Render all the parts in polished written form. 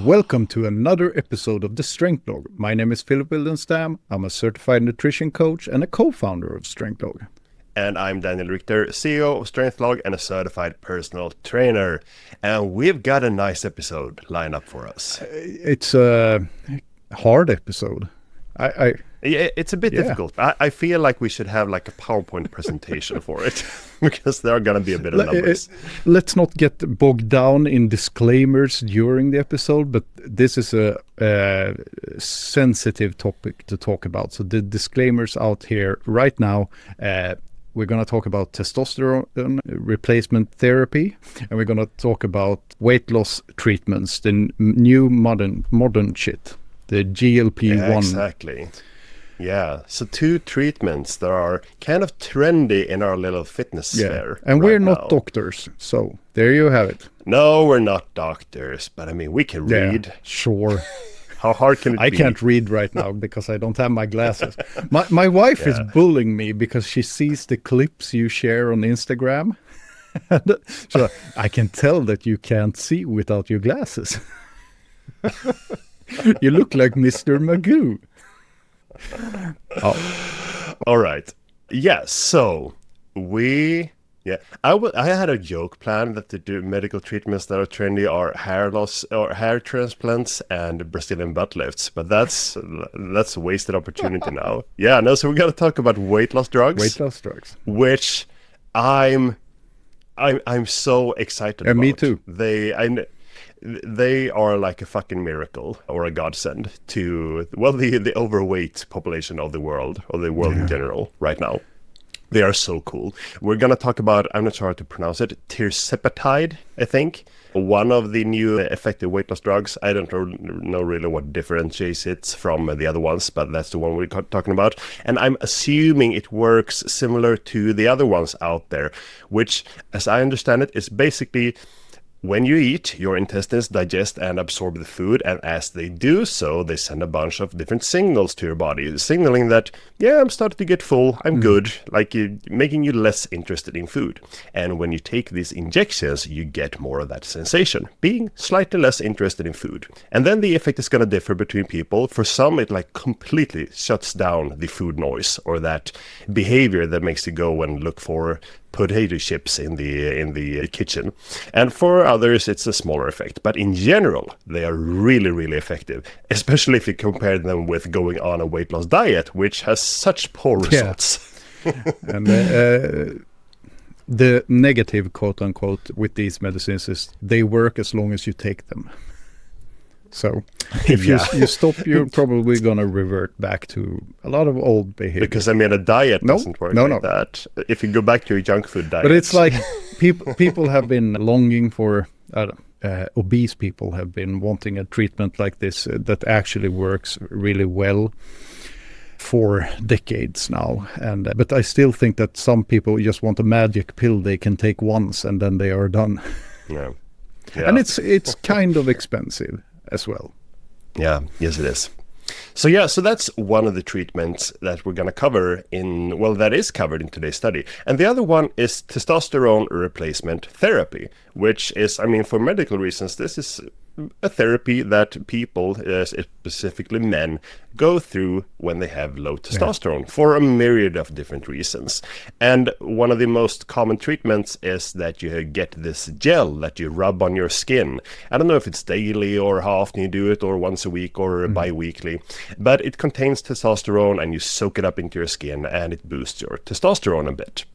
Welcome to another episode of the Strength Log. My name is Philip Wildenstam. I'm a certified nutrition coach and a co-founder of Strength Log. And I'm Daniel Richter, CEO of Strength Log and a certified personal trainer. And we've got a nice episode lined up for us. It's a hard episode. It's a bit difficult. I feel like we should have like a PowerPoint presentation for it because there are going to be a bit of numbers. Let's not get bogged down in disclaimers during the episode, but this is a sensitive topic to talk about. So the disclaimers out here right now, we're going to talk about testosterone replacement therapy, and we're going to talk about weight loss treatments, the new modern shit, the GLP-1. Yeah, exactly. Yeah, so two treatments that are kind of trendy in our little fitness sphere. And we're not doctors, so there you have it. No, we're not doctors, but I mean, we can read. Sure. How hard can it be? I can't read right now because I don't have my glasses. My wife is bullying me because she sees the clips you share on Instagram. So I can tell that you can't see without your glasses. You look like Mr. Magoo. All right. Yeah, so I had a joke planned that to do medical treatments that are trendy are hair loss or hair transplants and Brazilian butt lifts, but that's a wasted opportunity now. Yeah, no, so we're going to talk about weight loss drugs. Which I'm so excited about. Me too. They are like a fucking miracle or a godsend to the overweight population of the world in general right now. They are so cool. We're going to talk about, I'm not sure how to pronounce it, tirzepatide, I think. One of the new effective weight loss drugs. I don't know really what differentiates it from the other ones, but that's the one we're talking about. And I'm assuming it works similar to the other ones out there, which, as I understand it, is basically when you eat, your intestines digest and absorb the food, and as they do so, they send a bunch of different signals to your body, signaling that, I'm starting to get full, I'm good, like making you less interested in food. And when you take these injections, you get more of that sensation, being slightly less interested in food. And then the effect is going to differ between people. For some, it like completely shuts down the food noise or that behavior that makes you go and look for potato chips in the kitchen. And for others, it's a smaller effect. But in general, they are really, really effective, especially if you compare them with going on a weight loss diet, which has such poor results. And the negative, quote unquote, with these medicines is they work as long as you take them. So if you stop, you're probably going to revert back to a lot of old behavior. Because, I mean, a diet doesn't work like that. If you go back to a junk food diet. But it's like people have been longing for, obese people have been wanting a treatment like this that actually works really well for decades now. But I still think that some people just want a magic pill they can take once and then they are done. Yeah. And it's kind of expensive as well. Yeah, yes it is. So that's one of the treatments that we're going to cover that is covered in today's study. And the other one is testosterone replacement therapy, which is, I mean, for medical reasons, this is a therapy that people, specifically men, go through when they have low testosterone for a myriad of different reasons. And one of the most common treatments is that you get this gel that you rub on your skin. I don't know if it's daily or how often you do it, or once a week or bi-weekly, but it contains testosterone and you soak it up into your skin and it boosts your testosterone a bit.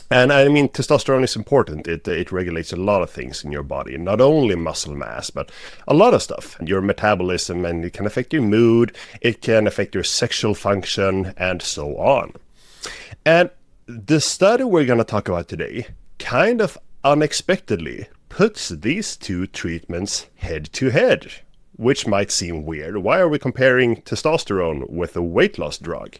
And I mean, testosterone is important. It regulates a lot of things in your body, not only muscle mass, but a lot of stuff. Your metabolism, and it can affect your mood, it can affect your sexual function, and so on. And the study we're going to talk about today kind of unexpectedly puts these two treatments head to head, which might seem weird. Why are we comparing testosterone with a weight loss drug?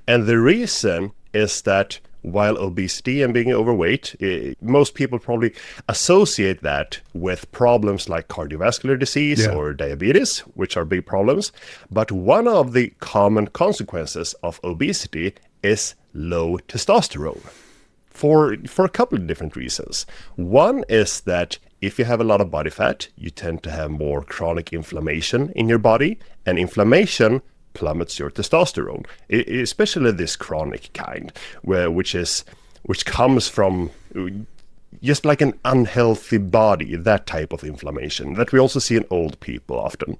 And the reason is that while obesity and being overweight, most people probably associate that with problems like cardiovascular disease or diabetes, which are big problems. But one of the common consequences of obesity is low testosterone for a couple of different reasons. One is that if you have a lot of body fat, you tend to have more chronic inflammation in your body, and inflammation plummets your testosterone, especially this chronic kind, which comes from just like an unhealthy body, that type of inflammation that we also see in old people often.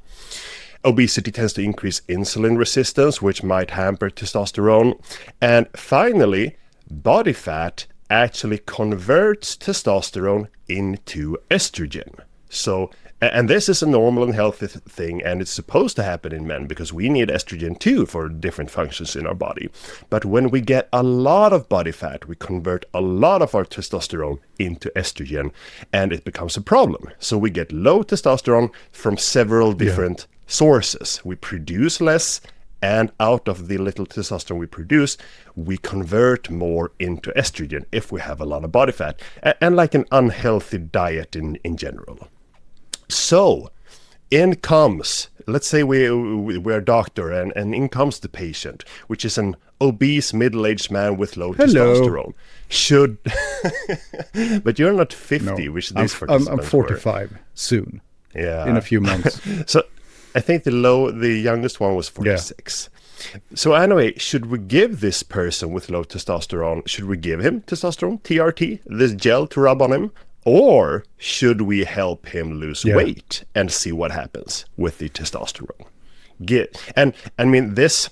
Obesity tends to increase insulin resistance, which might hamper testosterone. And finally, body fat actually converts testosterone into estrogen. So, and this is a normal and healthy thing, and it's supposed to happen in men because we need estrogen too for different functions in our body. But when we get a lot of body fat, we convert a lot of our testosterone into estrogen, and it becomes a problem. So we get low testosterone from several different sources. We produce less, and out of the little testosterone we produce, we convert more into estrogen if we have a lot of body fat, and like an unhealthy diet in general. So in comes, let's say we're a doctor, and in comes the patient, which is an obese middle-aged man with low testosterone. Should, but you're not 50, No, which these participants I'm 45 soon. Yeah, in a few months. So I think the youngest one was 46. So anyway, should we give this person with low testosterone, should we give him testosterone, TRT, this gel to rub on him? Or should we help him lose weight and see what happens with the testosterone? And I mean, it's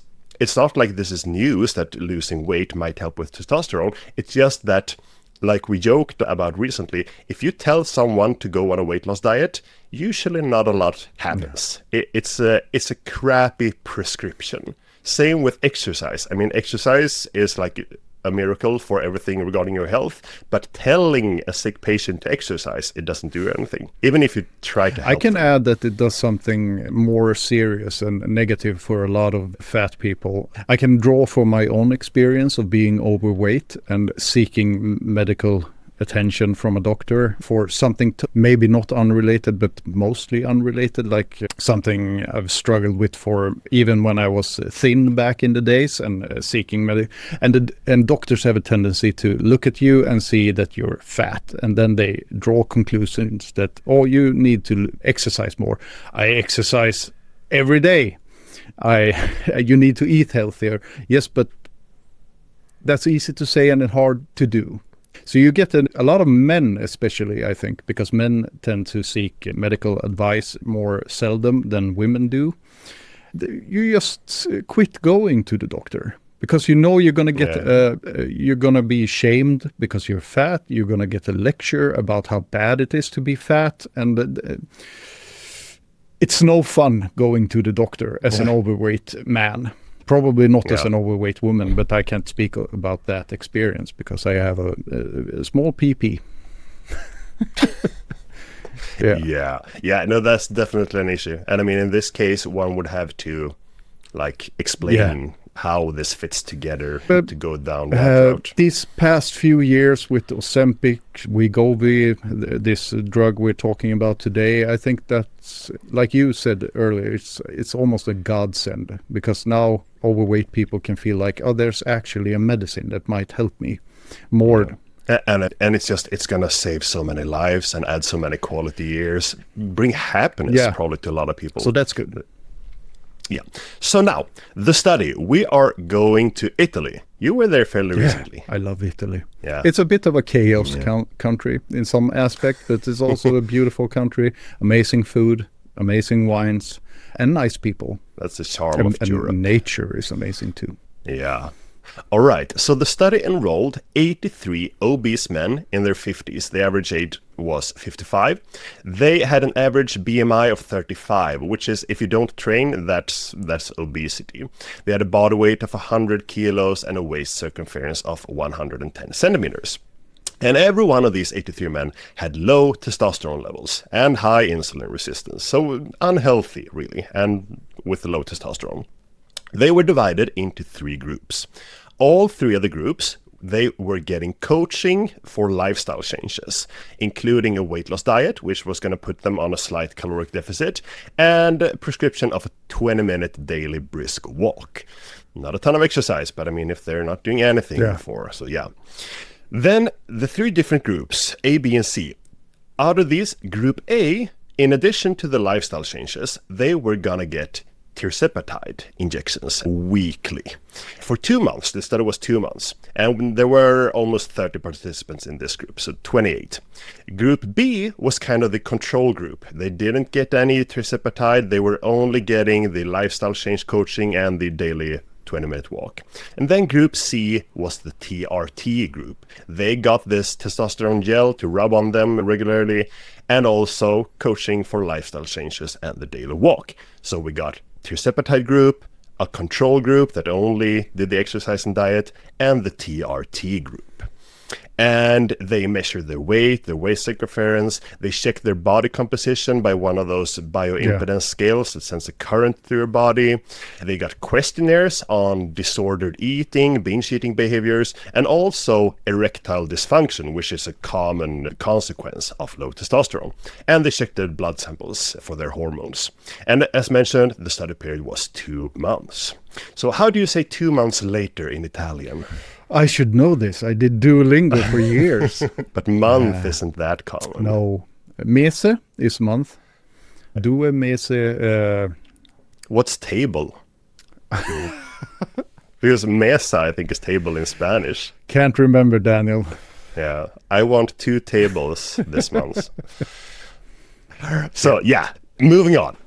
not like this is news that losing weight might help with testosterone. It's just that, like we joked about recently, if you tell someone to go on a weight loss diet, usually not a lot happens. It's a crappy prescription. Same with exercise. I mean, exercise is like a miracle for everything regarding your health, but telling a sick patient to exercise, it doesn't do anything, even if you try to help I can them. add that it does something more serious and negative for a lot of fat people. I can draw from my own experience of being overweight and seeking medical attention from a doctor for something maybe not unrelated, but mostly unrelated, like something I've struggled with for even when I was thin back in the days, and seeking and doctors have a tendency to look at you and see that you're fat, and then they draw conclusions that, oh, you need to exercise more. I exercise every day. You need to eat healthier. Yes, but that's easy to say and hard to do. So you get a lot of men, especially, I think, because men tend to seek medical advice more seldom than women do. You just quit going to the doctor because you know you're going to get, you're going to be shamed because you're fat. You're going to get a lecture about how bad it is to be fat. And it's no fun going to the doctor as an overweight man. Probably not as an overweight woman, but I can't speak about that experience because I have a small PP. No, that's definitely an issue. And I mean, in this case, one would have to like explain how this fits together to go down that route. These past few years with Ozempic, Wegovy, this drug we're talking about today, I think that's, like you said earlier, it's almost a godsend, because now overweight people can feel like, oh, there's actually a medicine that might help me more. And it's gonna save so many lives and add so many quality years, bring happiness probably to a lot of people. So that's good. Yeah. So now, the study. We are going to Italy. You were there fairly recently. I love Italy. Yeah. It's a bit of a chaos country in some aspect, but it's also a beautiful country. Amazing food, amazing wines, and nice people. That's the charm of Europe. And nature is amazing too. Yeah. All right. So the study enrolled 83 obese men in their 50s. The average age was 55. They had an average BMI of 35, which is, if you don't train, that's obesity. They had a body weight of 100 kilos and a waist circumference of 110 centimeters. And every one of these 83 men had low testosterone levels and high insulin resistance. So unhealthy, really, and with low testosterone. They were divided into 3 groups. All 3 of the groups, they were getting coaching for lifestyle changes, including a weight loss diet, which was going to put them on a slight caloric deficit, and a prescription of a 20-minute daily brisk walk. Not a ton of exercise, but I mean, if they're not doing anything before, so yeah. Then the 3 different groups, A, B, and C, Out of these, Group A, in addition to the lifestyle changes, they were gonna get tirzepatide injections weekly for 2 months. The study was 2 months, and there were almost 30 participants in this group, so 28. Group B was kind of the control group. They didn't get any tirzepatide. They were only getting the lifestyle change coaching and the daily 20-minute walk. And then Group C was the TRT group. They got this testosterone gel to rub on them regularly, and also coaching for lifestyle changes and the daily walk. So we got tirzepatide group, a control group that only did the exercise and diet, and the TRT group. And they measured their weight circumference, they checked their body composition by one of those bioimpedance scales that sends a current through your body. They got questionnaires on disordered eating, binge eating behaviors, and also erectile dysfunction, which is a common consequence of low testosterone. And they checked their blood samples for their hormones. And as mentioned, the study period was 2 months. So how do you say 2 months later in Italian? I should know this. I did Duolingo for years. But month isn't that common. No. Mese is month. 2 mese. What's table? Because mesa, I think, is table in Spanish. Can't remember, Daniel. Yeah. I want 2 tables this month. So, yeah. Moving on.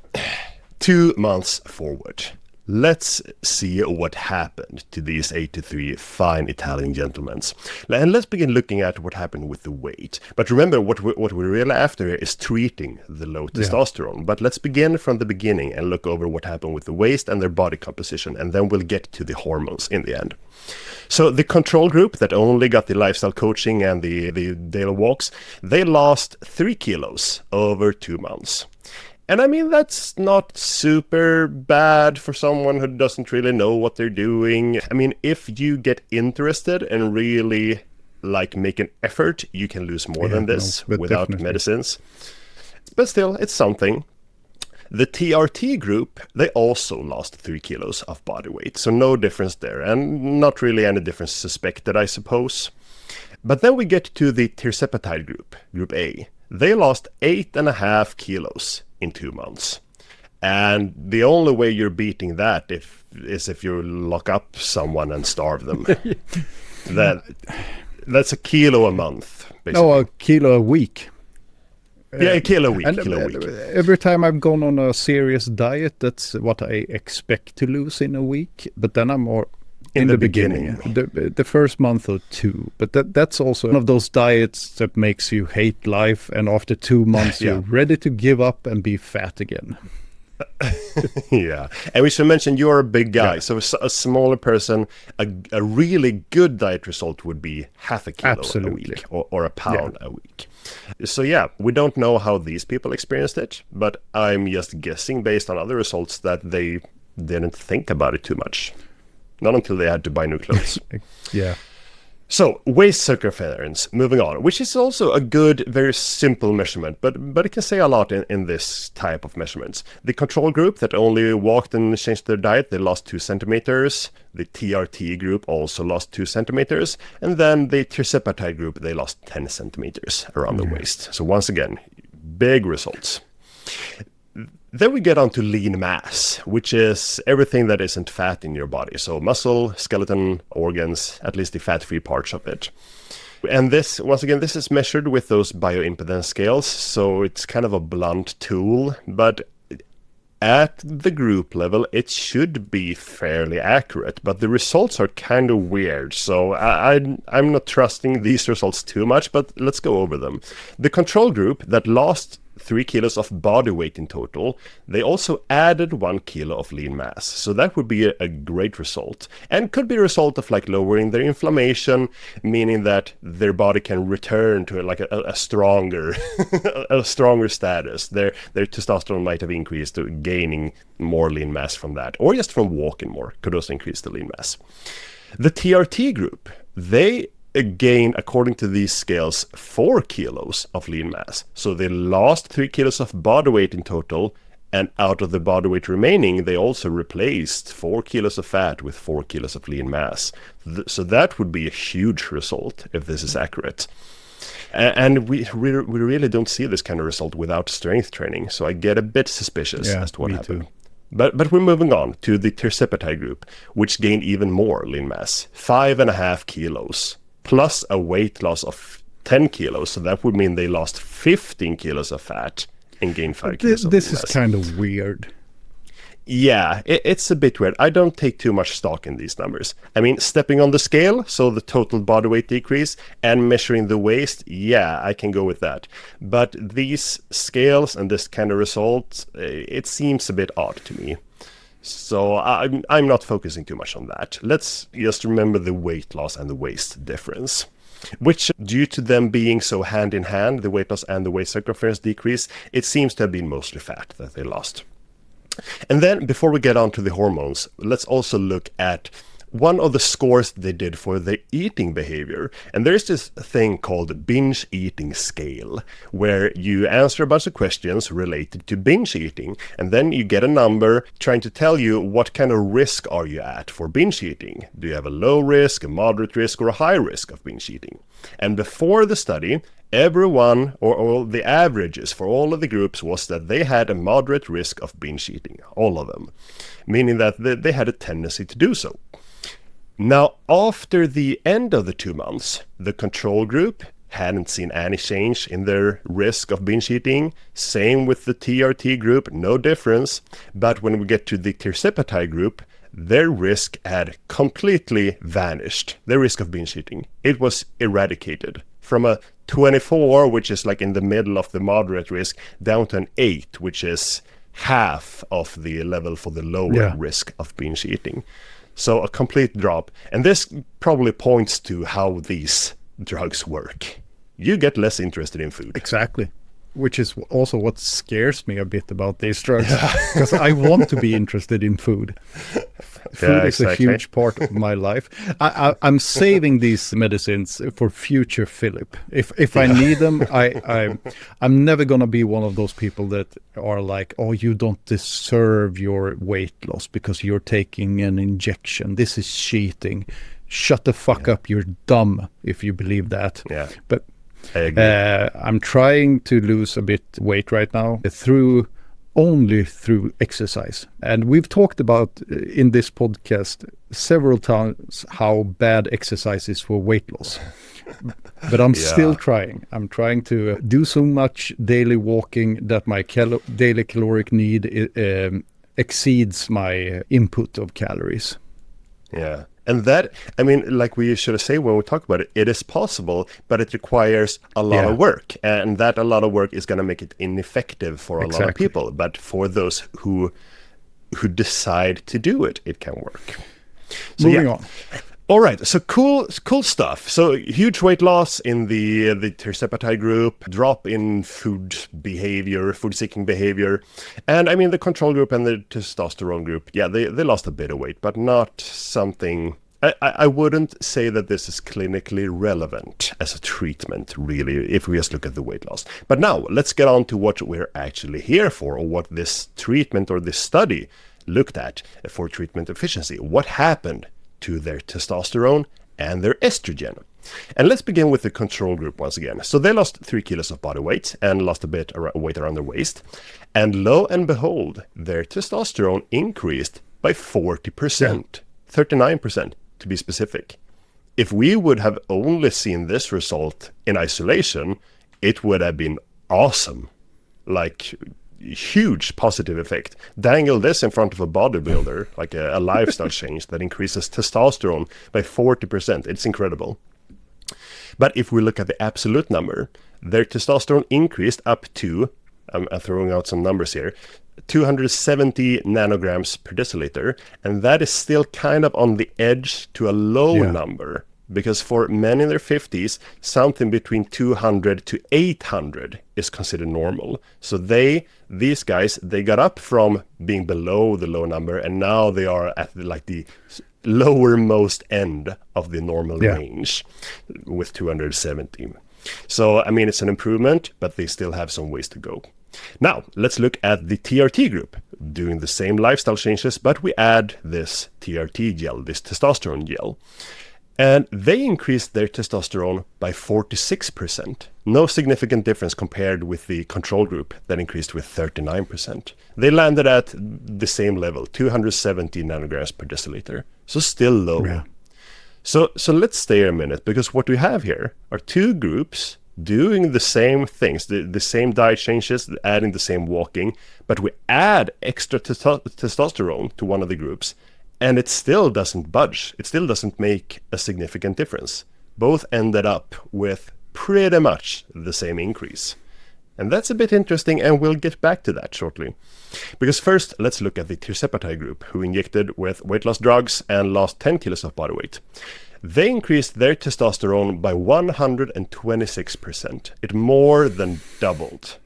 2 months forward. Let's see what happened to these 83 fine Italian gentlemen. And let's begin looking at what happened with the weight. But remember, what we're really after is treating the low testosterone. But let's begin from the beginning and look over what happened with the waist and their body composition. And then we'll get to the hormones in the end. So the control group that only got the lifestyle coaching and the daily walks, they lost 3 kilos over 2 months. And I mean, that's not super bad for someone who doesn't really know what they're doing. I mean, if you get interested and really make an effort, you can lose more than this without medicines. But still, it's something. The TRT group, they also lost 3 kilos of body weight. So no difference there, and not really any difference suspected, I suppose. But then we get to the tirzepatide group, Group A. They lost 8.5 kilos in 2 months. And the only way you're beating that is if you lock up someone and starve them. That's a kilo a month, basically. No, a kilo a week. Yeah, a kilo a week. Every time I've gone on a serious diet, that's what I expect to lose in a week. But then I'm more in the beginning. The first month or 2. But that's also one of those diets that makes you hate life. And after 2 months, you're ready to give up and be fat again. Yeah. And we should mention you're a big guy. Yeah. So a smaller person, a really good diet result would be half a kilo a week or a pound a week. So yeah, we don't know how these people experienced it, but I'm just guessing based on other results that they didn't think about it too much. Not until they had to buy new clothes. Yeah. So, waist circumference, moving on, which is also a good, very simple measurement, but it can say a lot in this type of measurements. The control group that only walked and changed their diet, they lost 2 centimeters. The TRT group also lost 2 centimeters. And then the tirzepatide group, they lost 10 centimeters around the waist. So once again, big results. Then we get on to lean mass, which is everything that isn't fat in your body. So muscle, skeleton, organs, at least the fat-free parts of it. And this, once again, this is measured with those bioimpedance scales. So it's kind of a blunt tool, but at the group level, it should be fairly accurate. But the results are kind of weird. So I'm not trusting these results too much, but let's go over them. The control group that lost 3 kilos of body weight in total, they also added 1 kilo of lean mass. So that would be a great result, and could be a result of lowering their inflammation, meaning that their body can return to a stronger a stronger status. Their testosterone might have increased to gaining more lean mass from that, or just from walking more, could also increase the lean mass. The TRT group, they gain, according to these scales, 4 kilos of lean mass. So they lost 3 kilos of body weight in total, and out of the body weight remaining, they also replaced 4 kilos of fat with 4 kilos of lean mass. So that would be a huge result if this is accurate. And we really don't see this kind of result without strength training. So I get a bit suspicious as to what happened. Too. But we're moving on to the tirzepatide group, which gained even more lean mass, 5.5 kilos, plus a weight loss of 10 kilos. So that would mean they lost 15 kilos of fat and gained 5 kilos of lean mass. This is kind of weird. Yeah, it's a bit weird. I don't take too much stock in these numbers. I mean, stepping on the scale, so the total body weight decrease, and measuring the waist, yeah, I can go with that. But these scales and this kind of result, it seems a bit odd to me. So I'm not focusing too much on that. Let's just remember the weight loss and the waist difference, which, due to them being so hand in hand, the weight loss and the waist circumference decrease, it seems to have been mostly fat that they lost. And then, before we get on to the hormones, let's also look at one of the scores they did for the eating behavior. And there's this thing called binge eating scale, where you answer a bunch of questions related to binge eating, and then you get a number trying to tell you what kind of risk are you at for binge eating. Do you have a low risk, a moderate risk, or a high risk of binge eating? And before the study, everyone, or all the averages for all of the groups, was that they had a moderate risk of binge eating, all of them, meaning that they had a tendency to do so. Now, after the end of the 2 months, the control group hadn't seen any change in their risk of binge eating. Same with the TRT group, no difference. But when we get to the tirzepatide group, their risk had completely vanished. Their risk of binge eating. It was eradicated from a 24, which is like in the middle of the moderate risk, down to an 8, which is half of the level for the lower risk of binge eating. So a complete drop. And this probably points to how these drugs work. You get less interested in food. Exactly. Which is also what scares me a bit about these drugs. Because I want to be interested in food. Food is a huge part of my life. I'm saving these medicines for future Philip. If I need them, I'm never going to be one of those people that are like, oh, you don't deserve your weight loss because you're taking an injection. This is cheating. Shut the fuck up. You're dumb if you believe that. Yeah. But I agree. I'm trying to lose a bit weight right now only through exercise. And we've talked about in this podcast several times how bad exercise is for weight loss. But I'm still trying. I'm trying to do so much daily walking that my daily caloric need exceeds my input of calories. Yeah. And that, I mean, like we should say when we talk about it, it is possible, but it requires a lot of work. And that a lot of work is going to make it ineffective for a lot of people. But for those who decide to do it, it can work. So, Moving on. All right, so cool stuff. So huge weight loss in the tirzepatide group, drop in food-seeking behavior. And I mean, the control group and the testosterone group, they lost a bit of weight, but not something... I wouldn't say that this is clinically relevant as a treatment, really, if we just look at the weight loss. But now, let's get on to what we're actually here for, or what this treatment or this study looked at for treatment efficiency. What happened to their testosterone and their estrogen? And let's begin with the control group once again. So they lost 3 kilos of body weight and lost a bit of weight around their waist. And lo and behold, their testosterone increased by 40%, 39% to be specific. If we would have only seen this result in isolation, it would have been awesome. Like, huge positive effect. Dangle this in front of a bodybuilder, like a lifestyle change that increases testosterone by 40%. It's incredible. But if we look at the absolute number, their testosterone increased up to, I'm throwing out some numbers here, 270 nanograms per deciliter, and that is still kind of on the edge to a low number, because for men in their 50s, something between 200 to 800 is considered normal. So these guys, they got up from being below the low number, and now they are at the lowermost end of the normal range with 270. So, I mean, it's an improvement, but they still have some ways to go. Now, let's look at the TRT group, doing the same lifestyle changes, but we add this TRT gel, this testosterone gel. And they increased their testosterone by 46%. No significant difference compared with the control group that increased with 39%. They landed at the same level, 270 nanograms per deciliter. So still low. Yeah. So let's stay a minute, because what we have here are two groups doing the same things, the same diet changes, adding the same walking, but we add extra testosterone to one of the groups, and it still doesn't budge. It still doesn't make a significant difference. Both ended up with pretty much the same increase. And that's a bit interesting, and we'll get back to that shortly. Because first, let's look at the tirzepatide group, who injected with weight loss drugs and lost 10 kilos of body weight. They increased their testosterone by 126%. It more than doubled.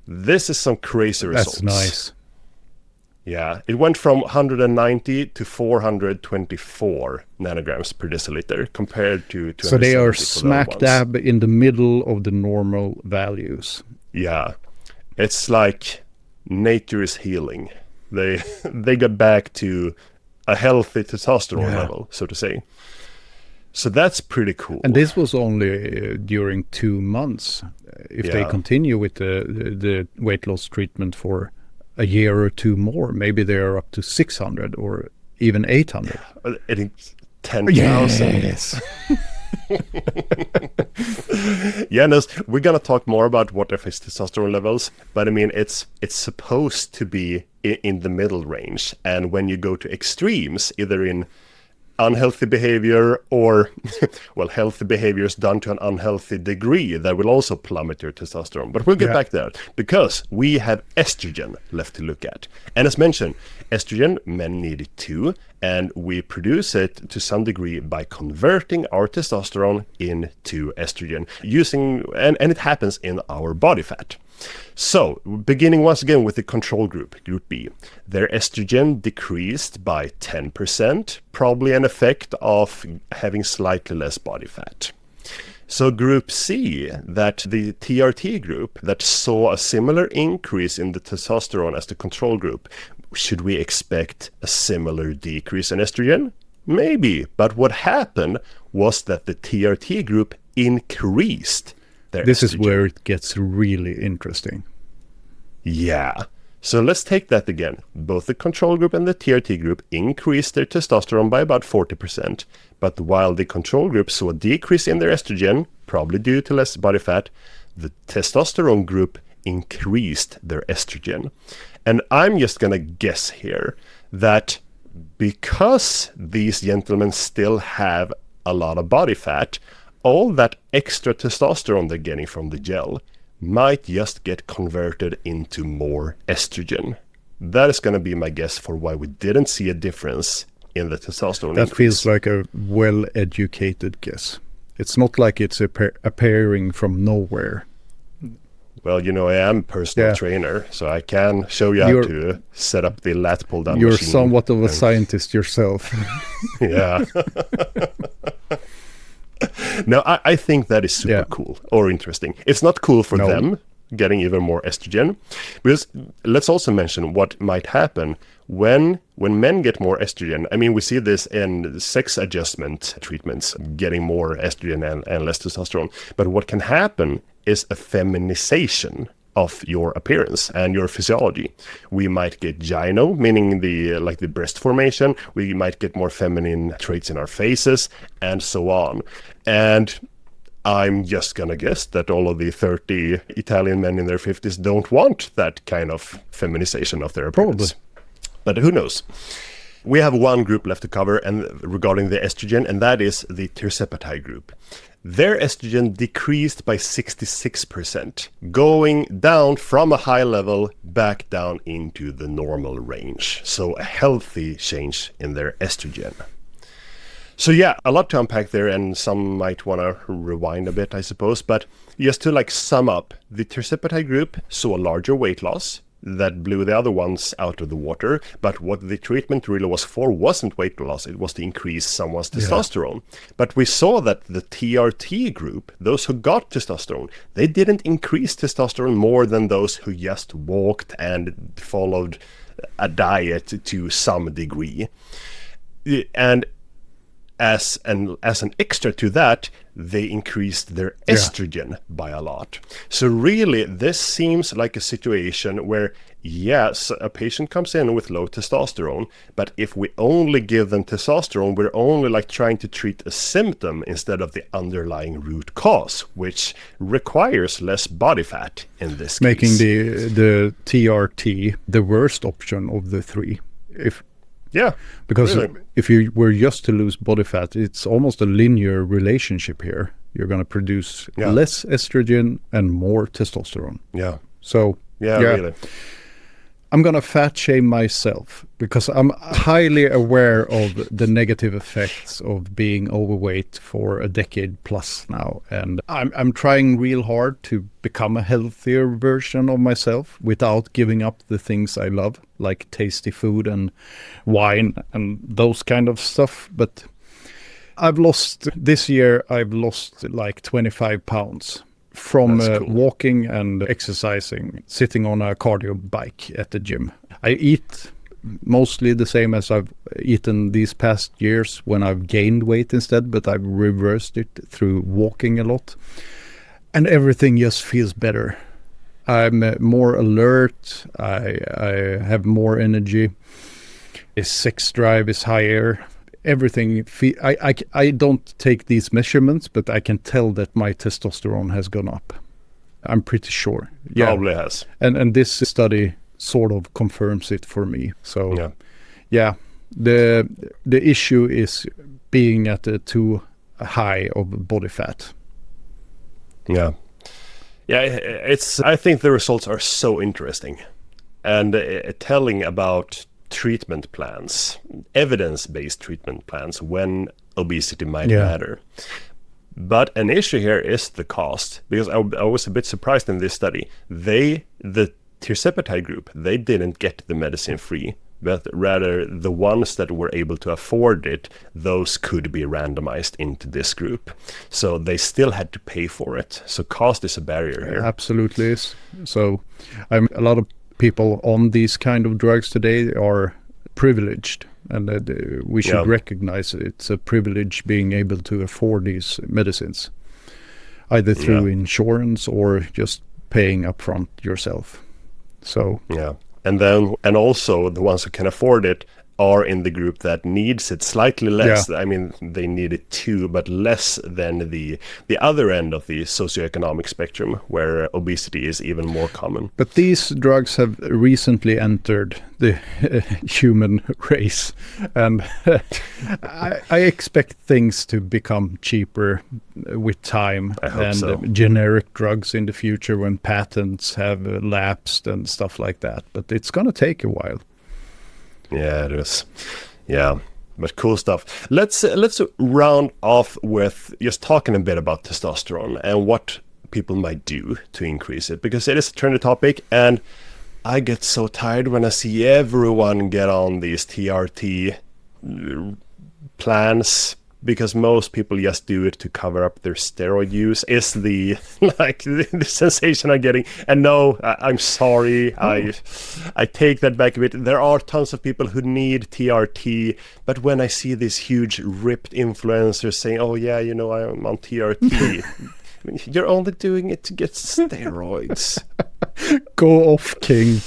This is some crazy results. That's nice. Yeah, it went from 190 to 424 nanograms per deciliter compared to 270. So they are smack dab in the middle of the normal values. Yeah, it's like nature is healing. They got back to a healthy testosterone level, so to say. So that's pretty cool. And this was only during 2 months. If they continue with the weight loss treatment for a year or two more, maybe they're up to 600 or even 800. I think 10,000. Yes. Yeah, no, we're gonna talk more about what affects testosterone levels, but I mean it's supposed to be in the middle range, and when you go to extremes, either in unhealthy behavior or well, healthy behaviors done to an unhealthy degree, that will also plummet your testosterone. But we'll get back there, because we have estrogen left to look at. And as mentioned, estrogen, men need it too, and we produce it to some degree by converting our testosterone into estrogen, using and it happens in our body fat. So, beginning once again with the control group, Group B, their estrogen decreased by 10%, probably an effect of having slightly less body fat. So Group C, that the TRT group that saw a similar increase in the testosterone as the control group, should we expect a similar decrease in estrogen? Maybe, but what happened was that the TRT group increased. This is where it gets really interesting. Yeah. So let's take that again. Both the control group and the TRT group increased their testosterone by about 40%. But while the control group saw a decrease in their estrogen, probably due to less body fat, the testosterone group increased their estrogen. And I'm just going to guess here that because these gentlemen still have a lot of body fat, all that extra testosterone they're getting from the gel might just get converted into more estrogen. That is going to be my guess for why we didn't see a difference in the testosterone That increase. feels like a well-educated guess. It's not like it's appearing from nowhere. Well, you know, I am a personal trainer, so I can show you how to set up the lat pull down You're machine. somewhat of a scientist yourself. Yeah. No, I think that is super cool or interesting. It's not cool for them getting even more estrogen, because let's also mention what might happen when men get more estrogen. I mean, we see this in sex adjustment treatments, getting more estrogen and less testosterone. But what can happen is a feminization of your appearance and your physiology. We might get gyno, meaning the breast formation. We might get more feminine traits in our faces, and so on. And I'm just gonna guess that all of the 30 Italian men in their 50s don't want that kind of feminization of their appearance. Probably. But who knows? We have one group left to cover, and regarding the estrogen, and that is the tirzepatide group. Their estrogen decreased by 66%, going down from a high level back down into the normal range. So a healthy change in their estrogen. So yeah, a lot to unpack there, and some might want to rewind a bit, I suppose. But just to sum up, the tirzepatide group saw a larger weight loss that blew the other ones out of the water. But what the treatment really was for wasn't weight loss, it was to increase someone's testosterone. But we saw that the TRT group, those who got testosterone, they didn't increase testosterone more than those who just walked and followed a diet to some degree. And as an extra to that, they increased their estrogen by a lot. So really, this seems like a situation where, yes, a patient comes in with low testosterone, but if we only give them testosterone, we're only like trying to treat a symptom instead of the underlying root cause, which requires less body fat in this Making case. the TRT the worst option of the three. Because really. if you were just to lose body fat, it's almost a linear relationship here. You're going to produce less estrogen and more testosterone. Yeah. So, Really. I'm going to fat shame myself because I'm highly aware of the negative effects of being overweight for a decade plus now. And I'm trying real hard to become a healthier version of myself without giving up the things I love, like tasty food and wine and those kind of stuff. But this year I've lost like 25 pounds. From cool. walking and exercising, sitting on a cardio bike at the gym. I eat mostly the same as I've eaten these past years when I've gained weight instead, but I've reversed it through walking a lot. And everything just feels better. I'm more alert. I have more energy. The sex drive is higher. Everything, I don't take these measurements, but I can tell that my testosterone has gone up. I'm pretty sure. Probably has. And this study sort of confirms it for me. So, the issue is being at a too high of body fat. Yeah. I think the results are so interesting and telling about treatment plans, evidence-based treatment plans when obesity might matter. But an issue here is the cost, because I was a bit surprised in this study. The tirzepatide group, they didn't get the medicine free, but rather the ones that were able to afford it, those could be randomized into this group. So they still had to pay for it. So cost is a barrier here. Absolutely is. So a lot of people on these kind of drugs today are privileged, and we should recognize it's a privilege being able to afford these medicines, either through insurance or just paying upfront yourself. So and also the ones who can afford it are in the group that needs it slightly less. I mean, they need it too, but less than the other end of the socioeconomic spectrum, where obesity is even more common. But these drugs have recently entered the human race, and I expect things to become cheaper with time. I hope so. Generic drugs in the future when patents have lapsed and stuff like that. But it's going to take a while. Yeah, it is. Yeah, but cool stuff. Let's round off with just talking a bit about testosterone and what people might do to increase it, because it is a trendy topic, and I get so tired when I see everyone get on these TRT plans, because most people just do it to cover up their steroid use, is the the sensation I'm getting. And no, I'm sorry, I take that back a bit. There are tons of people who need TRT, but when I see these huge ripped influencers saying, oh yeah, I'm on TRT, I mean, you're only doing it to get steroids. Go off, King.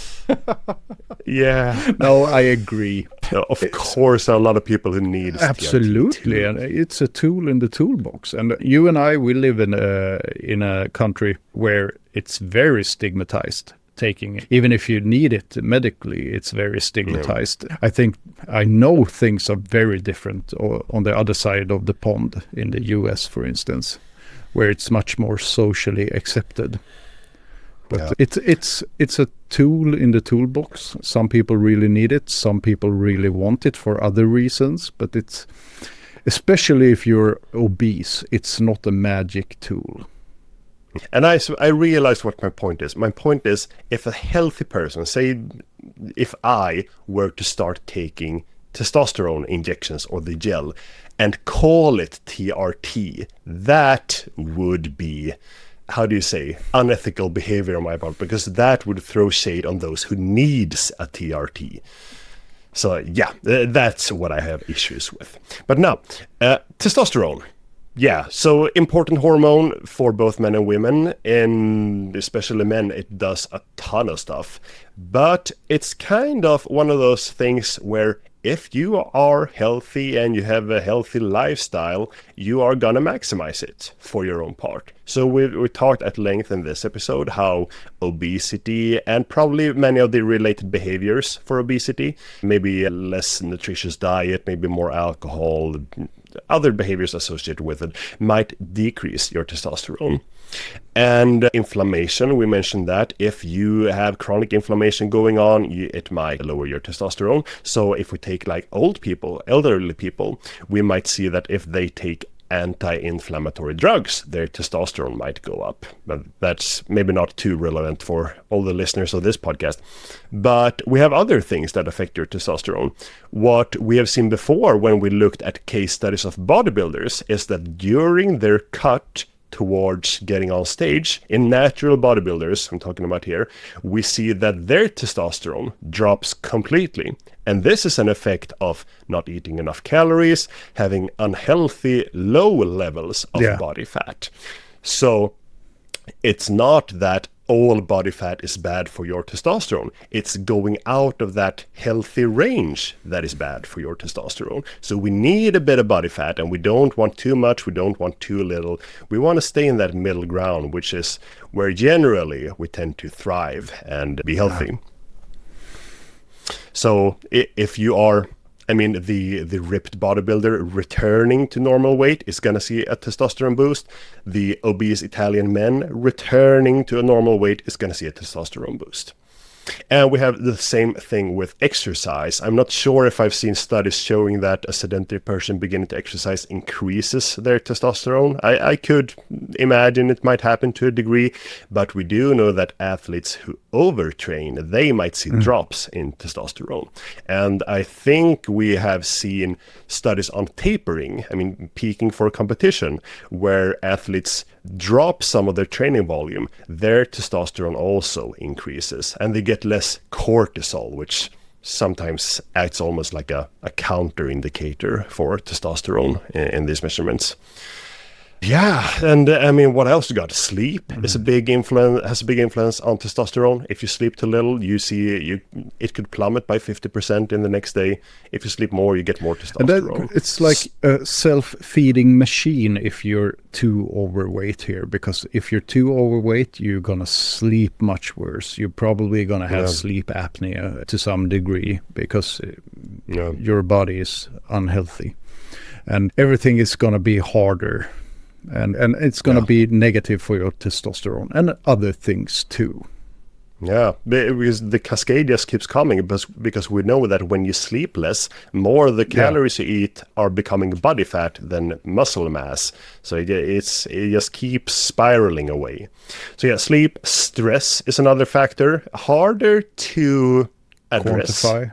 Yeah. No, I agree. Of course, there are a lot of people who need absolutely, and it's a tool in the toolbox. And you and I, we live in a country where it's very stigmatized taking it. Even if you need it medically, it's very stigmatized. Yeah. I know things are very different on the other side of the pond in the US, for instance, where it's much more socially accepted. But it's a tool in the toolbox. Some people really need it. Some people really want it for other reasons. But it's, especially if you're obese, it's not a magic tool. And I realized what my point is. My point is, if a healthy person, say if I were to start taking testosterone injections or the gel and call it TRT, that would be, how do you say, unethical behavior on my part, because that would throw shade on those who needs a TRT. So yeah, that's what I have issues with. But now, testosterone. Yeah, so important hormone for both men and women, and especially men, it does a ton of stuff. But it's kind of one of those things where if you are healthy and you have a healthy lifestyle, you are gonna maximize it for your own part. So we talked at length in this episode how obesity and probably many of the related behaviors for obesity, maybe a less nutritious diet, maybe more alcohol, other behaviors associated with it, might decrease your testosterone. And inflammation, we mentioned that if you have chronic inflammation going on, it might lower your testosterone. So if we take like old people, elderly people, we might see that if they take anti-inflammatory drugs, their testosterone might go up. But that's maybe not too relevant for all the listeners of this podcast. But we have other things that affect your testosterone. What we have seen before when we looked at case studies of bodybuilders is that during their cut towards getting on stage, in natural bodybuilders, I'm talking about here, we see that their testosterone drops completely. And this is an effect of not eating enough calories, having unhealthy low levels of body fat. So it's not that all body fat is bad for your testosterone. It's going out of that healthy range that is bad for your testosterone. So we need a bit of body fat, and we don't want too much, we don't want too little. We want to stay in that middle ground, which is where generally we tend to thrive and be healthy. So if you are, I mean, the ripped bodybuilder returning to normal weight is going to see a testosterone boost. The obese Italian men returning to a normal weight is going to see a testosterone boost. And we have the same thing with exercise. I'm not sure if I've seen studies showing that a sedentary person beginning to exercise increases their testosterone. I could imagine it might happen to a degree, but we do know that athletes who overtrain, they might see drops in testosterone. And I think we have seen studies on tapering, I mean, peaking for competition, where athletes drop some of their training volume, their testosterone also increases, and they get less cortisol, which sometimes acts almost like a counter indicator for testosterone in these measurements. Yeah, and I mean, what else you got? Sleep is a big influence, has a big influence on testosterone. If you sleep too little, you see it could plummet by 50% in the next day. If you sleep more, you get more testosterone. And it's like a self-feeding machine if you're too overweight here, because if you're too overweight, you're gonna sleep much worse. You're probably gonna have sleep apnea to some degree because your body is unhealthy, and everything is gonna be harder. And it's going to be negative for your testosterone and other things too. Yeah, because the cascade just keeps coming, because we know that when you sleep less, more of the calories you eat are becoming body fat than muscle mass. So it just keeps spiraling away. So yeah, sleep, stress is another factor. Harder to address quantify.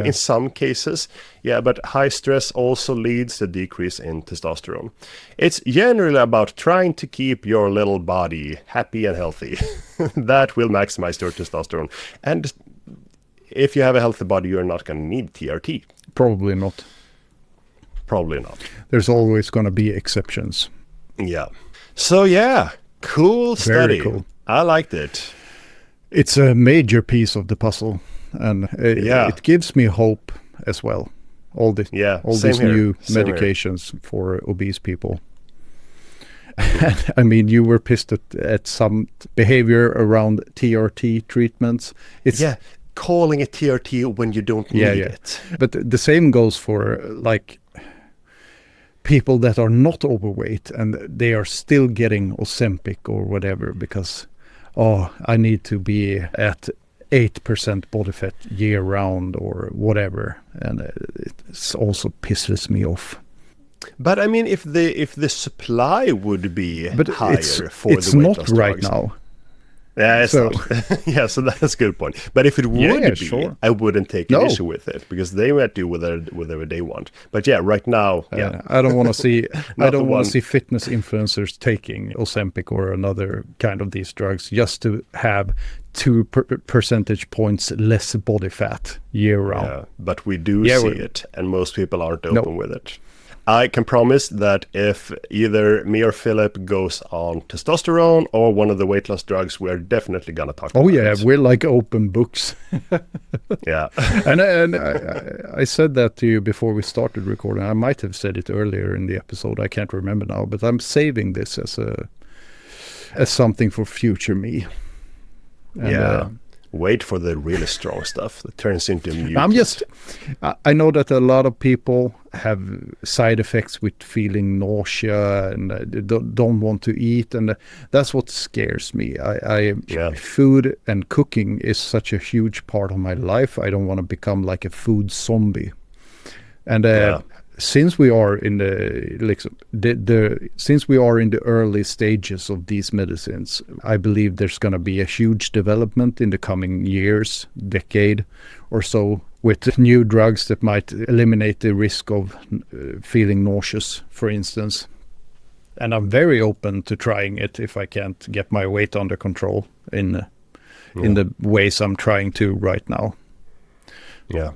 in some cases, but high stress also leads to decrease in testosterone. It's generally about trying to keep your little body happy and healthy. That will maximize your testosterone. And if you have a healthy body, you're not going to need TRT. Probably not. There's always going to be exceptions. Yeah. So cool study. Very cool. I liked it. It's a major piece of the puzzle. And it gives me hope as well. All these new medications for obese people. I mean, you were pissed at some behavior around TRT treatments. It's calling it TRT when you don't need it. But the same goes for like people that are not overweight and they are still getting Ozempic or whatever because I need to be at 8% body fat year round or whatever, and it also pisses me off. But I mean, if the supply would be higher for it's the weight not loss right drugs. now. Yeah, it's So- not. Yeah, so that's a good point. But if it would Yeah, be, sure. I wouldn't take an No. issue with it because they might do whatever they want. But yeah, right now, yeah, I don't want to see. I Not the don't want one. to see fitness influencers taking Ozempic or another kind of these drugs just to have 2 percentage points less body fat year round. yeah. But we do Yeah, see we- it, and most people aren't No. open with it. I can promise that if either me or Philip goes on testosterone or one of the weight loss drugs, we're definitely gonna talk Oh about yeah, it. we're like open books. Yeah. and I said that to you before we started recording. I might have said it earlier in the episode. I can't remember now, but I'm saving this as something for future me. And, Yeah. Wait for the really strong stuff that turns into a mutant. I'm just. I know that a lot of people have side effects with feeling nausea and they don't want to eat, and that's what scares me. Yeah. Food and cooking is such a huge part of my life. I don't want to become like a food zombie. And Yeah. since we are in since we are in the early stages of these medicines, I believe there's going to be a huge development in the coming years, decade or so, with new drugs that might eliminate the risk of feeling nauseous, for instance. And I'm very open to trying it if I can't get my weight under control in the ways I'm trying to right now. Yeah.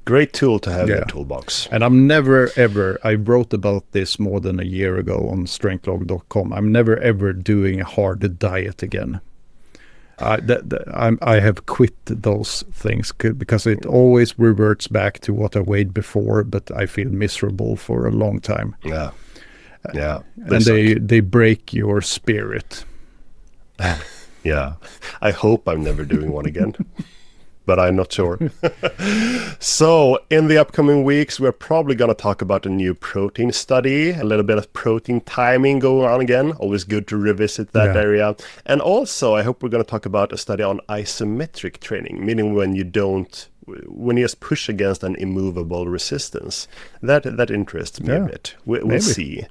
Great tool to have in Yeah. the toolbox. And I'm never ever, I wrote about this more than a year ago on strengthlog.com. I'm never ever doing a hard diet again. I have quit those things because it always reverts back to what I weighed before, but I feel miserable for a long time. Yeah. Yeah. And they break your spirit. Yeah. I hope I'm never doing one again. But I'm not sure. So in the upcoming weeks, we're probably going to talk about a new protein study, a little bit of protein timing going on again. Always good to revisit that area. And also, I hope we're going to talk about a study on isometric training, meaning when you just push against an immovable resistance. That interests me a bit. We'll see.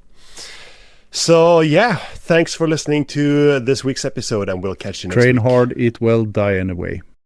So yeah, thanks for listening to this week's episode, and we'll catch you next week. Train hard, eat well, die anyway.